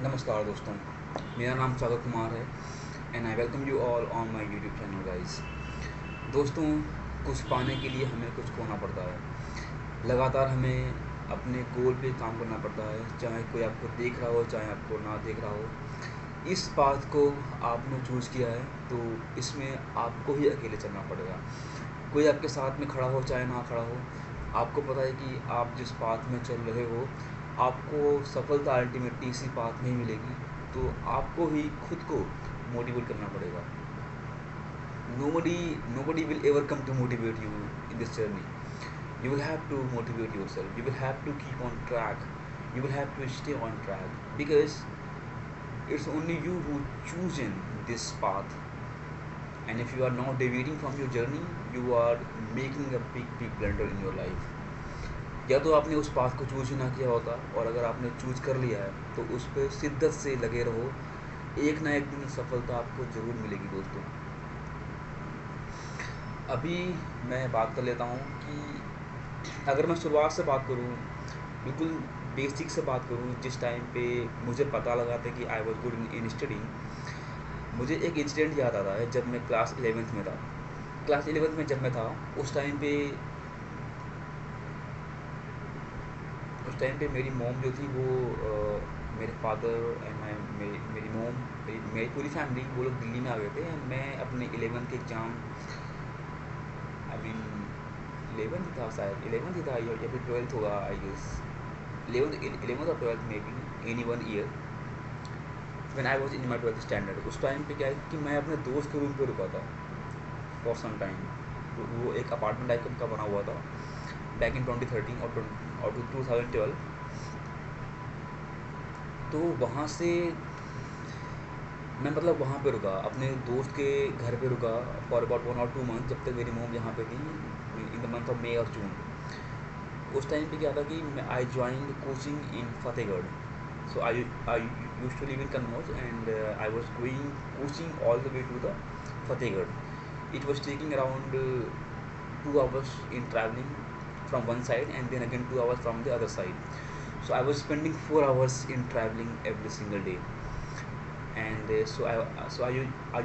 नमस्कार दोस्तों, मेरा नाम सागर कुमार है and I welcome you all on my YouTube channel guys. दोस्तों, कुछ पाने के लिए हमें कुछ खोना पड़ता है। लगातार हमें अपने गोल पे काम करना पड़ता है, चाहे कोई आपको देख रहा हो चाहे आपको ना देख रहा हो। इस बात को आपने चूज़ किया है तो इसमें आपको ही अकेले चलना पड़ेगा। कोई आपके साथ में खड़ा हो चाहे ना खड़ा हो, आपको पता है कि आप जिस पाथ में चल रहे हो आपको सफलता अल्टीमेटली इसी पाथ में ही मिलेगी। तो आपको ही खुद को मोटिवेट करना पड़ेगा। Nobody will ever come to motivate you in this journey. You will have to motivate yourself. You will have to keep on track. You will have to stay on track because it's only you who chosen this path. And if you are not deviating from your journey, you are making a big blunder in your life. या तो आपने उस path को choose ही ना किया होता, और अगर आपने चूज कर लिया है तो उस पर शिद्दत से लगे रहो। एक ना एक दिन सफलता आपको ज़रूर मिलेगी दोस्तों। अभी मैं बात कर लेता हूँ कि अगर मैं शुरुआत से बात करूँ, बिल्कुल बेसिक से बात करूँ, जिस टाइम पे मुझे पता लगा था कि I was good in studying. मुझे एक इंसिडेंट याद आता है जब मैं क्लास 11th में था। क्लास 11th में जब मैं था उस टाइम पे मेरी मॉम जो थी वो मेरे फादर एंड मेरी मॉम, मेरी पूरी फैमिली, वो लोग दिल्ली में आ गए थे। एंड मैं अपने 11th के एग्ज़ाम, आई मीन 11th था शायद, 11th ही था या फिर 12th होगा आई गेस। 11th और 12th में भी any one year when I was in my 12th standard. उस टाइम पे क्या है कि मैं अपने दोस्त के रूम पे रुका था फॉर सम टाइम। तो वो एक अपार्टमेंट टाइप का बना हुआ था बैक इन 2013 और 2012। तो वहाँ से मैं मतलब वहाँ पे रुका, अपने दोस्त के घर पे रुका फॉर अबाउट 1 और 2 मंथ, जब तक मेरी मोम यहाँ पे थी in the month of May और जून। उस टाइम पे क्या था कि I join coaching in Fatehgarh. So I used to live in Kannauj and I was going coaching all the way to the Fatehgarh. It was taking around 2 hours in traveling from one side and then again 2 hours from the other side. So I was spending 4 hours in traveling every single day. And I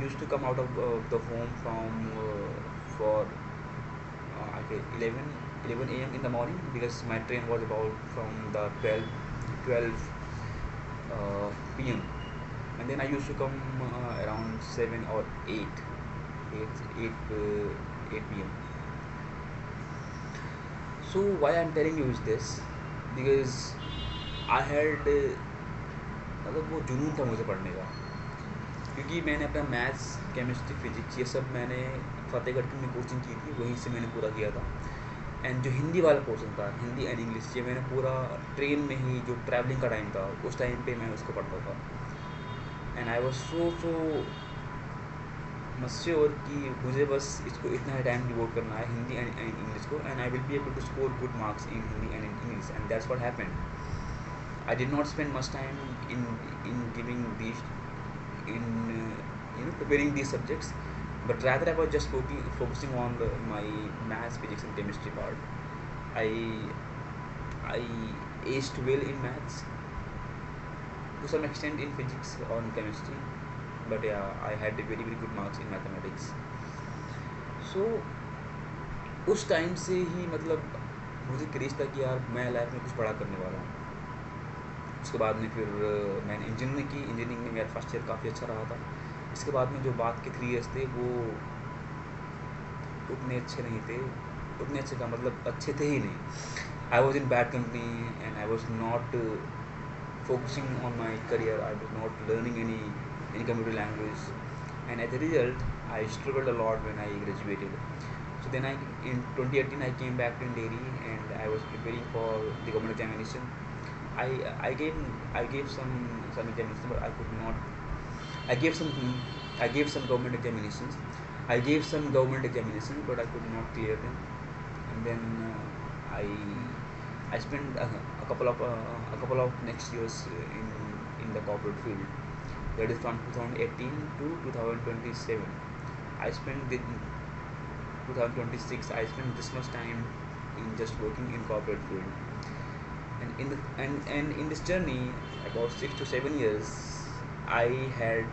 used to come out of the home from for okay, 11 a.m. in the morning, because my train was about from the 12 p.m. And then I used to come around 7 or 8 p.m. So why I'm telling you is this, because I had मतलब वो जुनून था मुझे पढ़ने का, क्योंकि मैंने अपना मैथ्स केमिस्ट्री फिजिक्स ये सब मैंने फतेहगढ़ की में कोचिंग की थी, वहीं से मैंने पूरा किया था। एंड जो हिंदी वाला पोर्शन था, हिंदी एंड इंग्लिश, ये मैंने पूरा ट्रेन में ही, जो ट्रैवलिंग का टाइम था उस टाइम पे मैं उसको पढ़ता था। एंड आई वॉज सो मश्योर कि मुझे बस इसको इतना ही टाइम डिवोट करना है, हिंदी एंड इंग्लिश को, and I will be able to score good marks in Hindi and in English. And that's what happened. I did not spend much time in giving these in preparing these subjects, but rather I was just focusing on my maths, physics and chemistry part. I i aced well in maths, to some extent in physics or in chemistry, but yeah, I had a very good marks in mathematics. So उस time से ही मतलब मुझे craze था कि यार मैं life में कुछ बड़ा करने वाला हूँ। उसके बाद में फिर मैंने इंजीनियरिंग की। इंजीनियरिंग में मेरा फर्स्ट ईयर काफ़ी अच्छा रहा था। इसके बाद में जो बाद के 3 ईयर्स थे वो उतने अच्छे नहीं थे। उतने अच्छे का मतलब अच्छे थे ही नहीं। I was in bad company and I was not focusing on my career. I was not learning any computer language, and as a result I struggled a lot when I graduated. So then in 2018 I came back to Delhi and I was preparing for the government examination. I I gave I gave some examinations, but I could not. I gave some I gave some government examinations. I gave some government examinations, but I could not clear them. And then I spent a couple of next years in the corporate field. That is from 2018 to 2027. I spent the 2026. I spent this much time in just working in corporate field. And in this journey, about 6 to 7 years, I had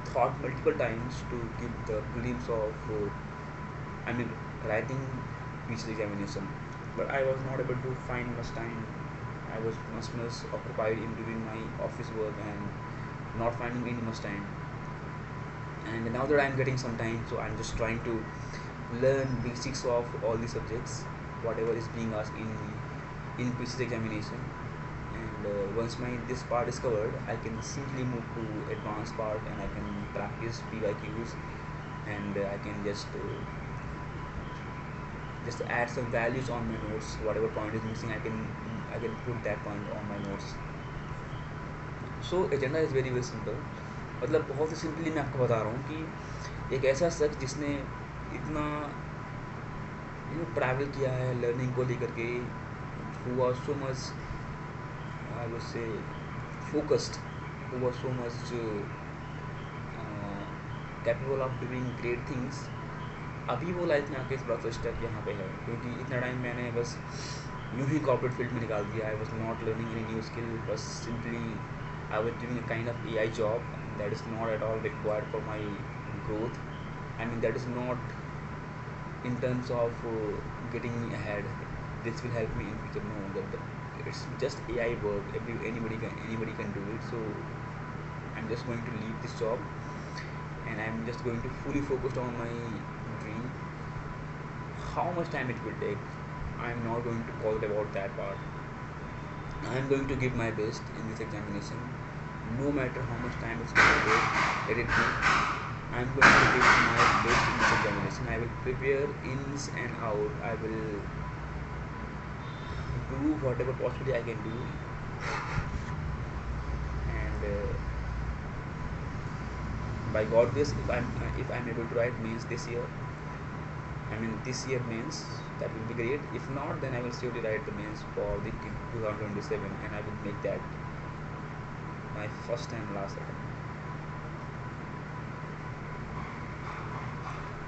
thought multiple times to give the prelims of writing PhD examination, but I was not able to find much time. I was much occupied in doing my office work and not finding any much time. And now that I'm getting some time, so I'm just trying to learn basics of all the subjects, whatever is being asked in PhD examination. And once my this part is covered, I can simply move to advanced part and I can practice PYQs, and I can just add some values on my notes. Whatever point is missing, I can put that point on my notes. So agenda is very very simple. मतलब बहुत ही simply मैं आपको बता रहा हूँ कि एक ऐसा शख्स जिसने इतना ट्रैवल किया है लर्निंग को लेकर के, who was so much I would say focused, who was so much capable of doing great things, अभी वो लाइफ में आके इस बड़ा स्टेप यहाँ पे है. क्योंकि इतना टाइम मैंने बस यूँ ही कॉर्पोरेट फील्ड में निकाल दिया. आई was not learning any new skill, बस simply I was doing a kind of AI job that is not at all required for my growth. I mean, that is not in terms of getting me ahead. This will help me in future. No, it's just AI work. Anybody can do it. So I'm just going to leave this job and I'm just going to fully focus on my dream. How much time it will take, I'm not going to call about that part. I'm going to give my best in this examination, no matter how much time it's going to take. Let it be. I'm going to give my best in this examination. I will prepare ins and out. I will do whatever possibly I can do, and by God grace, if I'm able to write mains this year, this year mains, that will be great. If not, then I will surely write the mains for the 2027, and I will make that my first and last attempt.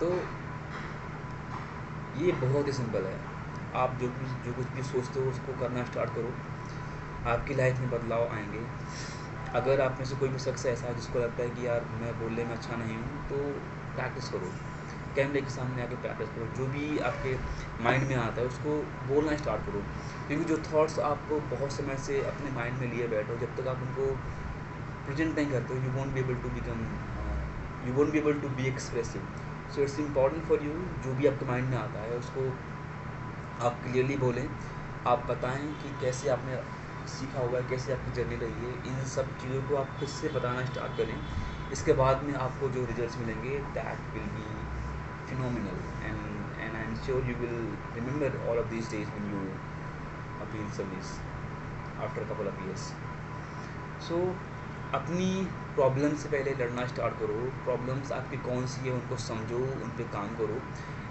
तो ये बहुत ही simple है. आप जो कुछ भी सोचते हो उसको करना स्टार्ट करो, आपकी लाइफ में बदलाव आएंगे. अगर आप में से कोई भी शख्स ऐसा है जिसको लगता है कि यार मैं बोलने में अच्छा नहीं हूँ, तो प्रैक्टिस करो, कैमरे के सामने आके प्रैक्टिस करो. जो भी आपके माइंड में आता है उसको बोलना स्टार्ट करो. क्योंकि जो थॉट्स आपको बहुत समय से अपने माइंड में लिए बैठो, जब तक आप उनको प्रेजेंट नहीं करते हो, you won't be able to be expressive. So it's important for you, जो भी आपके माइंड में आता है उसको आप क्लियरली बोलें. आप बताएं कि कैसे आपने सीखा होगा, कैसे आपकी जर्नी रही है. इन सब चीज़ों को आप खुद से बताना स्टार्ट करें. इसके बाद में आपको जो रिजल्ट्स मिलेंगे, that will be phenomenal, and I'm sure you will remember all of these days when you appeal service after a couple of years. So अपनी प्रॉब्लम से पहले लड़ना स्टार्ट करो. प्रॉब्लम्स आपकी कौन सी है उनको समझो, उन पर काम करो,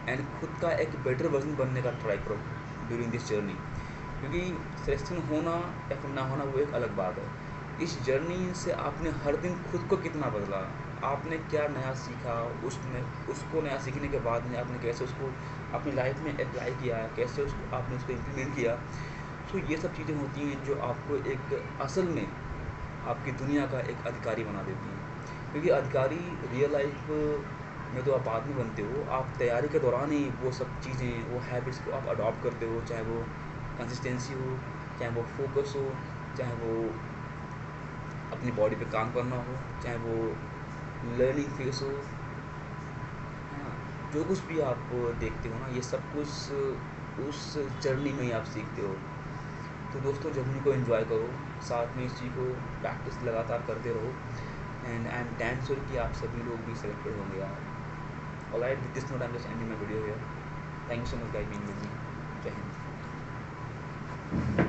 एंड खुद का एक बेटर वर्जन बनने का ट्राई करो ड्यूरिंग दिस जर्नी. क्योंकि सिलेक्शन होना या फिर ना होना वो एक अलग बात है. इस जर्नी से आपने हर दिन खुद को कितना बदला, आपने क्या नया सीखा, उसको नया सीखने के बाद में आपने कैसे उसको अपनी लाइफ में अप्लाई किया, कैसे आपने उसको इम्प्लीमेंट किया. सो ये सब चीज़ें होती हैं जो आपको एक असल में आपकी दुनिया का एक अधिकारी बना देती हैं. क्योंकि अधिकारी रियल लाइफ में तो आप बाद में बनते हो, आप तैयारी के दौरान ही वो सब चीज़ें, वो हैबिट्स को आप अडॉप्ट करते हो. चाहे वो कंसिस्टेंसी हो, चाहे वो फोकस हो, चाहे वो अपनी बॉडी पे काम करना हो, चाहे वो लर्निंग फेस हो. हाँ, जो कुछ भी आप देखते हो ना, ये सब कुछ उस जर्नी में ही आप सीखते हो. तो दोस्तों, जर्नी को एंजॉय करो, साथ में इस चीज़ को प्रैक्टिस लगातार करते रहो, and I am damn sure कि आप सभी लोग भी सिलेक्टेड होंगे यार. Alright, with this note I am just ending my video here. Thank you so much guys being with me. जय हिंद.